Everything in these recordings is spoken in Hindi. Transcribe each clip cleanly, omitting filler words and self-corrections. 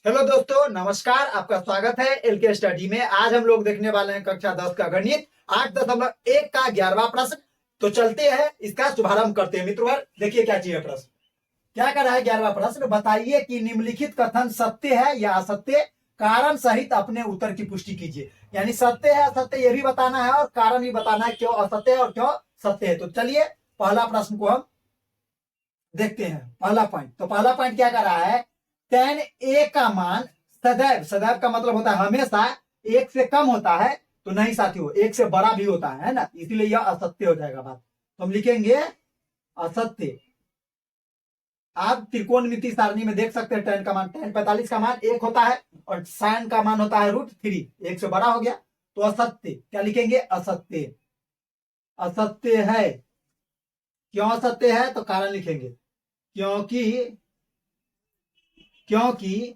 हेलो दोस्तों, नमस्कार। आपका स्वागत है एलके स्टडी में। आज हम लोग देखने वाले हैं कक्षा 10 का गणित 8.1 का 11वां प्रश्न। तो चलते हैं, इसका शुभारंभ करते हैं। मित्रवर, देखिए क्या चाहिए प्रश्न। क्या कर रहा है 11वां प्रश्न। बताइए कि निम्नलिखित कथन सत्य है या असत्य, कारण सहित अपने उत्तर की पुष्टि कीजिए। यानी सत्य है असत्य ये भी बताना है और कारण भी बताना है, क्यों असत्य है और क्यों सत्य है। तो चलिए पहला प्रश्न को हम देखते हैं। पहला पॉइंट, तो पहला पॉइंट क्या कर रहा है, tan a का मान सदैव, सदैव का मतलब होता है हमेशा, एक से कम होता है तो नहीं साथियों, एक से बड़ा भी होता है ना, इसीलिए यह असत्य हो जाएगा बात। तो हम लिखेंगे असत्य। आप त्रिकोणमिति सारणी में देख सकते हैं tan का मान, tan 45 का मान 1 होता है और sin का मान होता है √3, एक से बड़ा हो गया तो असत्य। क्या लिखेंगे? असत्य। असत्य है। क्यों असत्य है? तो कारण लिखेंगे, क्योंकि क्योंकि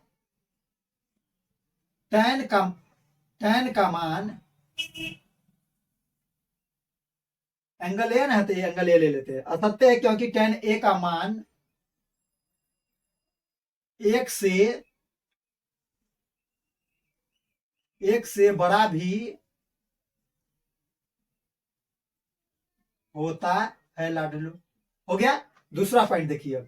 tan का मान, एंगल ए ना है तो ये एंगल ए ले लेते हैं। असत्य है क्योंकि tan a का मान एक से बड़ा भी होता है लाडलू। हो गया। दूसरा पॉइंट देखिए।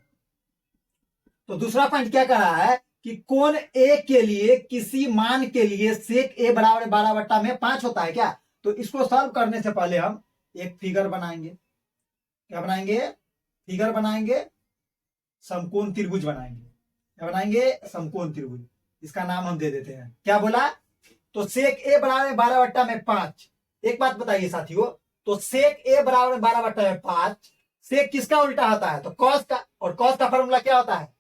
तो दूसरा पॉइंट क्या कह रहा है कि कोण ए के लिए किसी मान के लिए सेक ए बराबर 12/5 होता है क्या। तो इसको सॉल्व करने से पहले हम एक फिगर बनाएंगे। क्या बनाएंगे? फिगर बनाएंगे, समकोण त्रिभुज बनाएंगे। क्या बनाएंगे? समकोण त्रिभुज। इसका नाम हम दे देते हैं, क्या बोला? तो सेक ए बराबर 12/5। एक बात बताइए साथियों, तो सेक ए बराबर 12/5, सेक किसका उल्टा होता है? तो कॉस का। और कॉस का फॉर्मूला क्या होता है?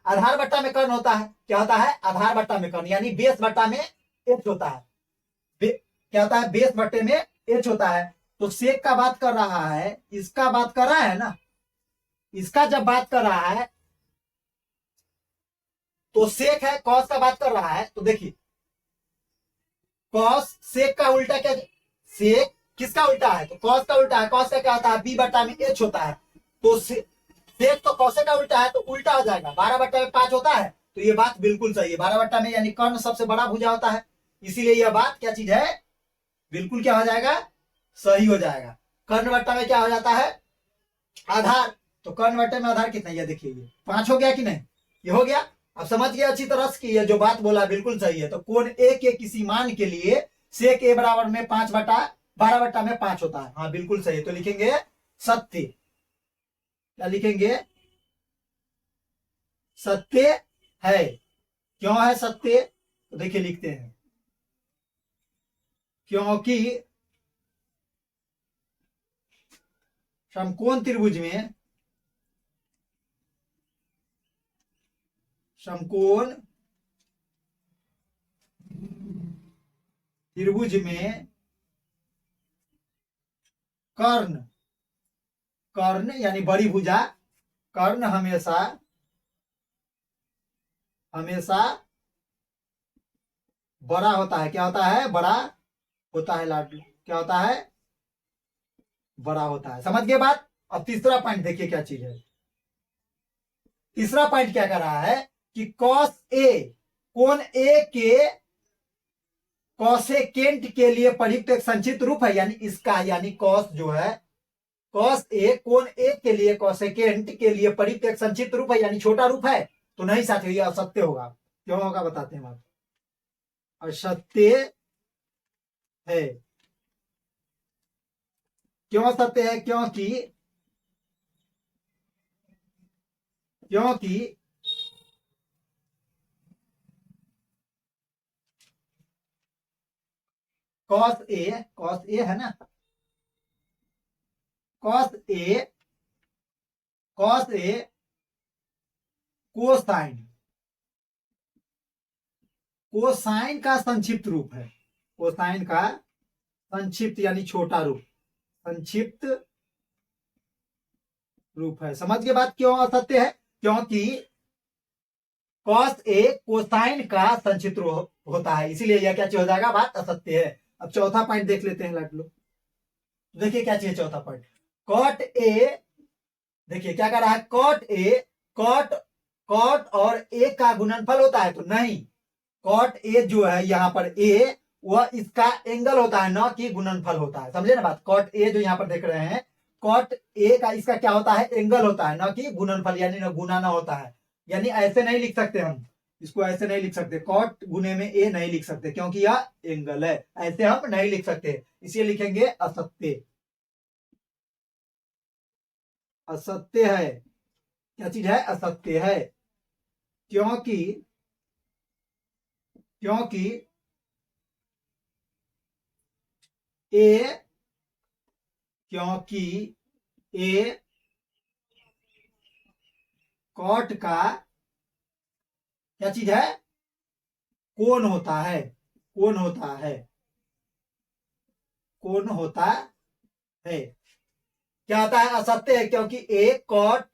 आधार बट्टा में कर्ण होता है। क्या होता है? आधार बट्टा में कर्ण, यानी बेस बट्टा में एच होता है। क्या होता है? बेस बट्टे में एच होता है। तो सेक का बात कर रहा है, इसका बात कर रहा है ना, इसका जब बात कर रहा है तो सेक है, कॉस का बात कर रहा है। तो देखिए, कॉस सेक का उल्टा क्या? सेक किसका उल्टा है? तो कॉस का उल्टा है। कॉस का क्या होता है? बी बट्टा में एच होता है। तो सेक तो कॉस का उल्टा है तो उल्टा हो जाएगा, 12/5 होता है। तो ये बात बिल्कुल सही है, 12 में यानी कर्ण सबसे बड़ा भुजा होता है, इसीलिए यह बात क्या चीज है, बिल्कुल क्या हो जाएगा, सही हो जाएगा। कर्ण बट्टा में क्या हो जाता है? आधार। तो कर्ण बट्टे में आधार कितना? ये देखिए, ये 5 हो गया कि नहीं? ये हो गया। अब समझ गया अच्छी तरह से कि ये जो बात बोला बिल्कुल सही है। तो कोण ए के किसी मान के लिए सेक ए बराबर में 5/12/5 होता है। हाँ बिल्कुल सही। तो लिखेंगे सत्य। क्या लिखेंगे? सत्य है। क्यों है सत्य? तो देखिए लिखते हैं, क्योंकि समकोण त्रिभुज में, समकोण त्रिभुज में कर्ण, कर्ण यानी बड़ी भुजा, कर्ण हमेशा हमेशा बड़ा होता है। क्या होता है? बड़ा होता है लाडलू। क्या होता है? बड़ा होता है। समझ गए बात? अब तीसरा पॉइंट देखिए क्या चीज है। तीसरा पॉइंट क्या कर रहा है कि कॉस ए, कोण ए के कॉसेकेंट के लिए प्रयुक्त एक संक्षिप्त रूप है। यानी इसका, यानी कॉस जो है, कॉस ए कोण ए के लिए कॉसेकेंट के लिए प्रयुक्त एक संक्षिप्त रूप है, यानी छोटा रूप है। तो नहीं साथियों, ये असत्य होगा। क्यों होगा बताते हैं आप। असत्य है। क्यों असत्य है? क्योंकि कॉस ए है ना, cos A, cos A cosine, cosine का संक्षिप्त रूप है। कोसाइन का संक्षिप्त यानी छोटा रूप, संक्षिप्त रूप है। समझ के बात क्यों असत्य है? क्योंकि कॉस ए कोसाइन का संक्षिप्त रूप होता है, इसीलिए यह क्या हो जाएगा, बात असत्य है। अब चौथा पॉइंट देख लेते हैं लाडलो। देखिए क्या चाहिए चौथा पॉइंट। कॉट ए, देखिए क्या कर रहा है, कॉट ए, कॉट कॉट और ए का गुणनफल होता है? तो नहीं, कॉट ए जो है यहाँ पर ए, वह इसका एंगल होता है, न कि गुणनफल होता है। समझे ना बात? कॉट ए जो यहाँ पर देख रहे हैं, कॉट ए का इसका क्या होता है? एंगल होता है, न कि गुणनफल, यानी न गुना ना होता है। यानी ऐसे नहीं लिख सकते हम इसको, ऐसे नहीं लिख सकते, कॉट गुने में ए नहीं लिख सकते, क्योंकि यह एंगल है। ऐसे हम नहीं लिख सकते, इसलिए लिखेंगे असत्य। असत्य है, क्या चीज है? असत्य है, क्योंकि क्योंकि ए क्योंकि ए कॉट का क्या चीज है? कोण होता है, कोण होता है, कोण होता है। क्या होता है? असत्य है, क्योंकि ए कॉट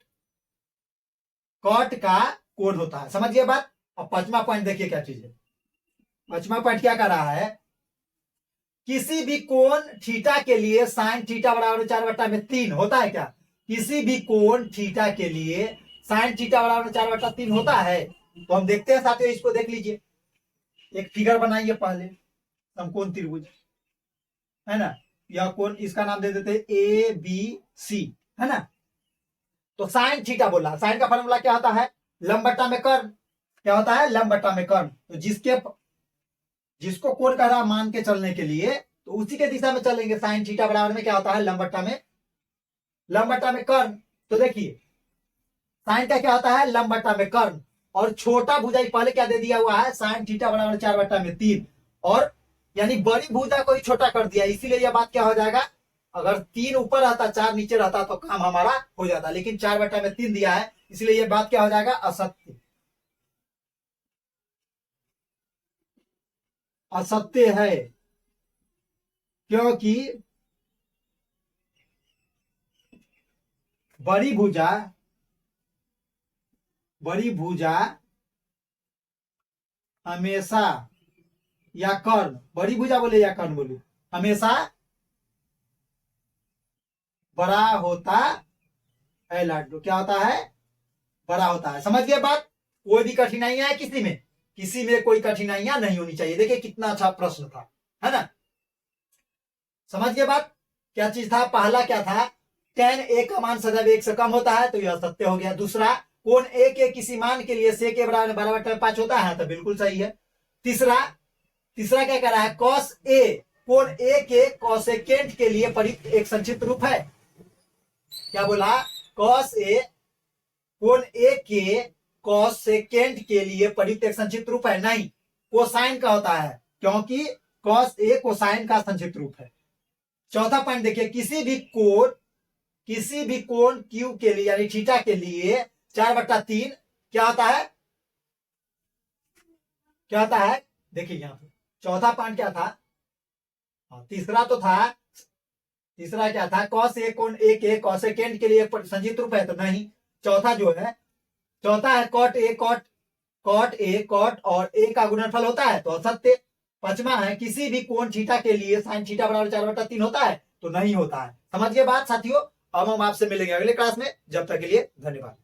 का कोण होता है। समझिए बात। अब पांचवा पॉइंट देखिए क्या चीज है। पांचवा पॉइंट क्या कर रहा है? किसी भी कोण थीटा के लिए साइन थीटा बराबर 4/3 होता है क्या? किसी भी कोण थीटा के लिए साइन थीटा बराबर 4/3 होता है? तो हम देखते हैं साथियों, इसको देख लीजिए। एक फिगर बनाइए पहले, समकोण त्रिभुज, है ना। यह कोण, इसका नाम दे देते ए बी सी, है ना। तो साइन थीटा बोला, साइन का फॉर्मूला क्या होता है? लंब बट्टा में कर्ण। क्या होता है? लंब बट्टा में कर्ण। तो जिसको कोण कह रहा मान के चलने के लिए, तो उसी के दिशा में चलेंगे। साइन थीटा बराबर में क्या होता है? लंब बट्टा में कर्ण। तो देखिए, साइन का क्या होता है? लंब बट्टा में कर्ण। और छोटा भुजाई पहले क्या दे दिया हुआ है? साइन थीटा बराबर 4/3, और यानी बड़ी भुजा को ही छोटा कर दिया, इसीलिए यह बात क्या हो जाएगा? अगर 3 ऊपर रहता, 4 नीचे रहता, तो काम हमारा हो जाता, लेकिन 4/3 दिया है, इसलिए यह बात क्या हो जाएगा? असत्य। असत्य है, क्योंकि बड़ी भुजा हमेशा, या कर्ण, बड़ी भुजा बोले या कर्ण बोले, हमेशा बड़ा होता है लाडो। क्या होता है? बड़ा होता है। समझ गए बात? कोई भी कठिनाइयां है किसी में कोई कठिनाइयां नहीं होनी चाहिए। देखिए कितना अच्छा प्रश्न था, है ना। समझ गए बात? क्या चीज था? पहला क्या था? tan a का मान सदैव 1 से कम होता है, तो यह सत्य हो गया। दूसरा, कोण a के किसी मान के लिए से के बराबर 12/5 होता है, तो बिल्कुल सही है। तीसरा क्या कह रहा है? cos a कोण a के कोसेकेंट के लिए परित एक संक्षिप्त रूप है। क्या बोला? cos a कोण a के कोसेकेंट के लिए परित एक संक्षिप्त रूप है? नहीं, कोसाइन का होता है, क्योंकि cos a कोसाइन का संक्षिप्त रूप है। चौथा पॉइंट देखिए, किसी भी कोण Q के लिए, यानी थीटा के लिए 4/3 क्या होता है? देखिए यहां पर चौथा पॉइंट क्या था? तीसरा क्या था? cos a कोण a के कोसेकेंट के लिए संक्षिप्त रूप है, तो नहीं। चौथा है cot a cot और a का गुणनफल होता है, तो असत्य। पांचवा है, किसी भी कोण थीटा के लिए साइन थीटा बराबर 4/3 होता है, तो नहीं होता है। समझ गए बात साथियों? अब हम आपसे मिलेंगे अगले क्लास में। जब तक के लिए धन्यवाद।